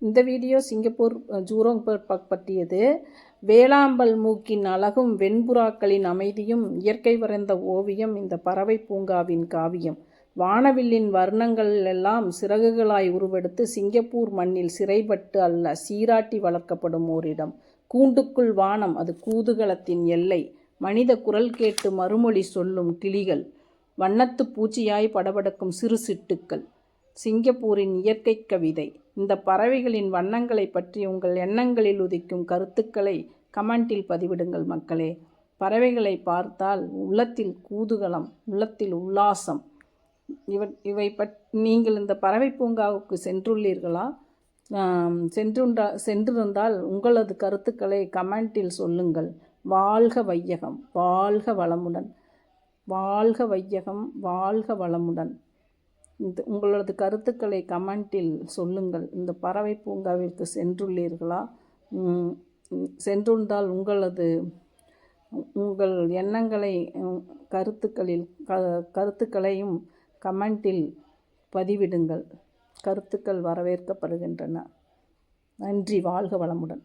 இந்த video Singapore Jurong பற்றியது. வேளாம்பல் மூக்கின் அழகும் வெண்புறாக்களின் அமைதியும் இயற்கை வரைந்த ஓவியம் இந்த பறவை பூங்காவின் காவியம். வானவில்லின் வர்ணங்கள் எல்லாம் சிறகுகளாய் உருவெடுத்து சிங்கப்பூர் மண்ணில் சிறைப்பட்டு அல்ல சீராட்டி வளர்க்கப்படும் ஓரிடம். கூண்டுக்குள் வானம், அது கூதுகளத்தின் எல்லை. மனித குரல் கேட்டு மறுமொழி சொல்லும் கிளிகள், வண்ணத்து பூச்சியாய் படபடக்கும் சிறு சிட்டுக்கள். சிங்கப்பூரின் இயற்கை கவிதை. இந்த பறவைகளின் வண்ணங்களை பற்றி உங்கள் எண்ணங்களில் உதிக்கும் கருத்துக்களை கமெண்டில் பதிவிடுங்கள் மக்களே. பறவைகளை பார்த்தால் உள்ளத்தில் கூதுகலம், உள்ளத்தில் உல்லாசம். இவை நீங்கள் இந்த பறவை பூங்காவுக்கு சென்றுள்ளீர்களா? சென்றிருந்தால் உங்களது கருத்துக்களை கமெண்டில் சொல்லுங்கள். வாழ்க வையகம், வாழ்க வளமுடன். வாழ்க வையகம், வாழ்க வளமுடன். உங்களது கருத்துக்களை கமெண்டில் சொல்லுங்கள். இந்த பறவை பூங்காவிற்கு சென்றுள்ளீர்களா? சென்றிருந்தால் உங்கள் எண்ணங்களை கருத்துக்களையும் கமெண்டில் பதிவிடுங்கள். கருத்துக்கள் வரவேற்கப்படுகின்றன. நன்றி. வாழ்க வளமுடன்.